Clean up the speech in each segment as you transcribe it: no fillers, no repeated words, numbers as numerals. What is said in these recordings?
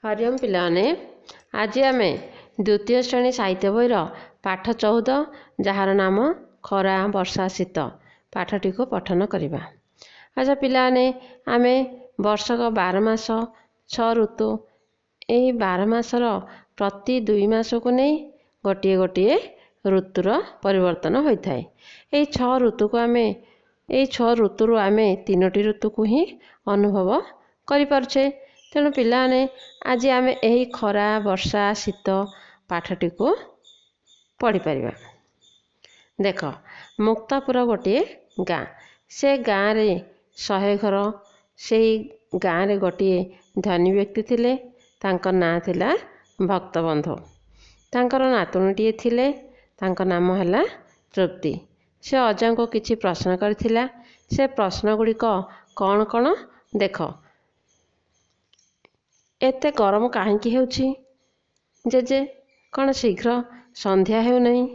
हरिओम पिलाने आज आम द्वितीय श्रेणी साहित्य बहीर पाठ 14 जार नाम खरा वर्षा शीत पाठटी को पठन करवा। अच्छा पिलाने आम वर्षक 12 मास 6 ऋतु यही 12 मासर प्रति 2 मास को नहीं गोटे गोटे ऋतुर परिवर्तन होता है। यही 6 ऋतु को आम यही 6 ऋतु आम 3टी ऋतु को ही अनुभव करें। तेणु पिलाने आज आम यही खरा वर्षा शीत पाठटी को पढ़ी पारिबा। देख मुक्तापुर गोटे गाँ से गाँव रे 100 घर से गाँव रे गोटे धनी व्यक्ति थिले तांकर नाम थिला भक्तबंधु। तांकर नातुणीटिए थिले तांकर नाम हैला तृप्ति। से अजा को किछि प्रश्न करथिला। से प्रश्न गुड़िक कौन कौन देख। एते गरम कहीं होछि जेजे कौन शीघ्र संध्या हो नहीं।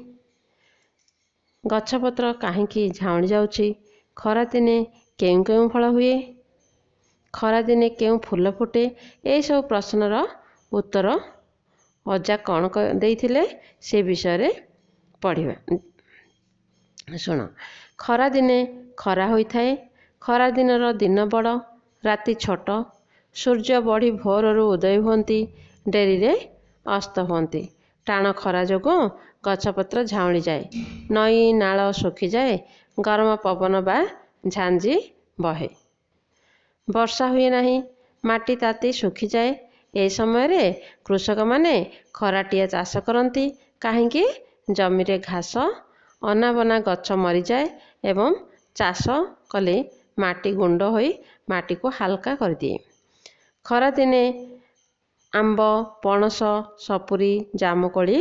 गछपत्र कहीं झाउणी जाउछि। खरा दिने केउ केउ फल हुए। खरा दिने केउ फूल फुटे। यही सब प्रश्नर उत्तर अजा कौन देइथिले से विषय रे पढ़िबा। सुन खरा दिने खरा होइथाए। खरा दिनर दिन बड़ राति छोट। सूर्य बढ़ी भोररू उदय हुअन्ति डेरी रे अस्त हुअन्ति। टाण खरा जोगु गछपत्र झाउणी जाए। नई नाल सुखी जाए। गरम पवन बा झांझी बहे। वर्षा हुए नहीं। माटी ताती सुखी जाए। ए समय रे कृषक माने खराटिया चाष करती कहीं जमी रे घास अनाबना गछ मरी जाए एवं चाष कले माटी गुंड होई माटी को हालका कर दिए। खरा दिने आंब पणस सपुरी जामुकोली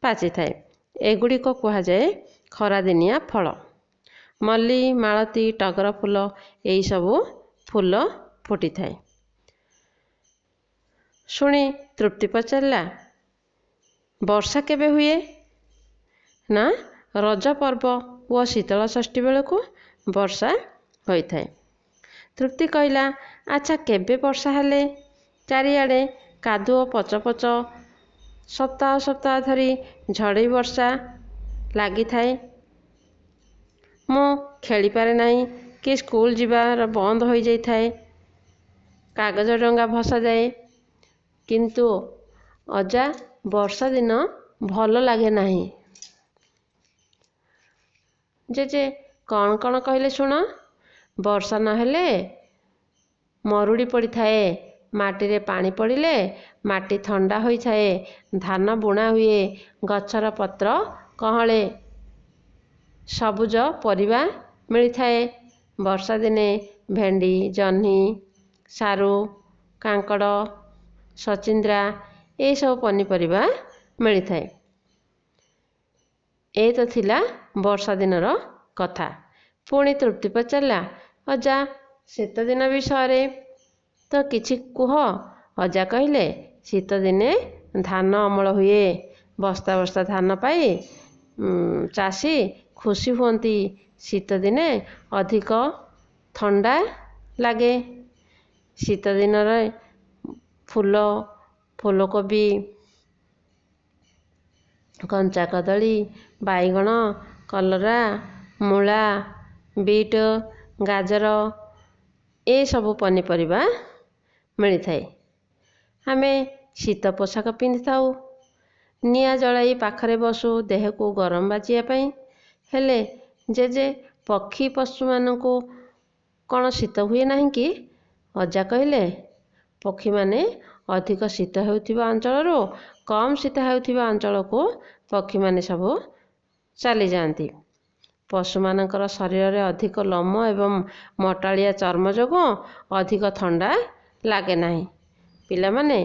पाचि थाए। एगुड़िक कह जाए खरा दिनिया फल। मल्ली मालती टगर फूल यही सबू फूल फुटी थाए। शुणी तृप्ति पचारा वर्षा केबे हुए ना रज पर्व व शीतल षष्ठी बेलू वर्षा होता है। तृप्ति कहला अच्छा केबे वर्षा हेले चारिआडे कादुओ पच पच सप्ताह सप्ताह धरी झड़ई वर्षा लगी थाए। मु खेली पारे नहीं कि स्कूल जीवार बंद हो जाई थाए। कागज डंगा भसा जाए किंतु अजा वर्षा दिन भल लगे नहीं। जे कौन कौन कहले शुण। वर्षा नहेले मरुड़ी पड़ी थाए। माटी रे पानी पड़िले माटी ठंडा होई थाए। धान बुणा हुए। गछर पत्र कहले सबुज परिबा मिली थाए। वर्षा दिने भेंडी जह्नी सारू कांकड़ सचिंद्रा ये सब पनीपरिबा मिली थाए। ए तो थिला वर्षा दिनर कथा। पुणी तृप्ति पचारा अजा शीत दिन विषय तो किछि कुह। अजा कहले शीत दिने धान अमल हुए। बस्ता बस्ता धान पाई चाषी खुशी हुअन्ति। शीत दिने अधिक ठंडा लगे। शीत दिन फूल फूलकोबी कंचा कदली बाईगण कलरा मूला बीट गाजर ये सबू पनीपरिबा मिली थाए। आमे शीत पोशाक पिंधि थाउ। निया जलाई पाखरे बसु देह को गरम बाजिया हेले जे पक्षी पशु मानू कौन शीत हुए नहीं कि। अजा कहले पक्षी माने अधिक शीत होउथिबा अंचल कम शीत होउथिबा अंचल को पक्षी माने सबू चली जाती। पशु मानकर शरीर में अधिक लोम एवं मोटालिया चर्म जोगु अधिक ठंडा लगे नहीं। पिला माने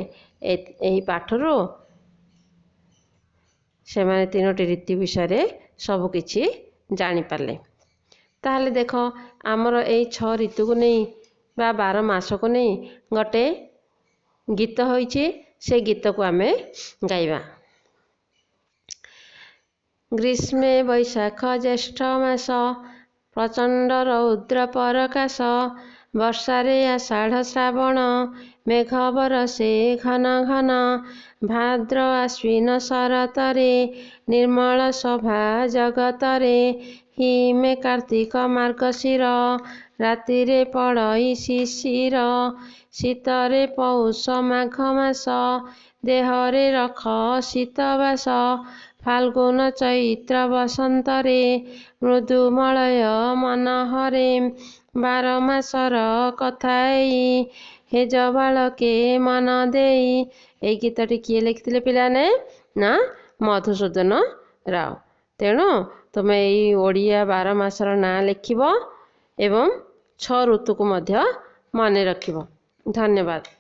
एही पाठरू से माने 3टी ऋतु विषय सबु किछि जानी पारले। ताहले देख आमर यही 6 ऋतु को नहीं बा 12 मास को नहीं गोटे गीत होइछि। से गीत को आमे गाइबा। ग्रीष्मे वैशाख ज्येष्ठ मास प्रचंड रौद्र परकाश ବର୍ଷାରେ ଆଷାଢ଼ ଶ୍ରାବଣ ମେଘ ବରଷେ ଘନ ଘନ। ଭାଦ୍ର ଆଶ୍ୱିନ ଶରତରେ ନିର୍ମଳ ଶୋଭା ଜଗତରେ। ହିମେ କାର୍ତ୍ତିକ ମାର୍ଗଶିର ରାତିରେ ପଡ଼ଇ ଶିଶିର। ଶୀତରେ ପୌଷ ମାଘ ମାସ ଦେହରେ ରଖ ଶୀତବାସ। ଫାଲ୍ଗୁନ ଚୈତ୍ର ବସନ୍ତରେ ମୃଦୁମଳୟ ମନୋହରେ। 12 ମାସର କଥା ଏଇ ହେଜ ବାଳକେ ମନ ଦେଇ। ଏଇ ଗୀତଟି କିଏ ଲେଖିଥିଲେ ପିଲାମାନେ? ନା ମଧୁସୂଦନ ରାଓ। ତେଣୁ ତୁମେ ଏଇ ଓଡ଼ିଆ 12 ମାସର ନାଁ ଲେଖିବ ଏବଂ 6 ଋତୁକୁ ମଧ୍ୟ ମନେ ରଖିବ। ଧନ୍ୟବାଦ।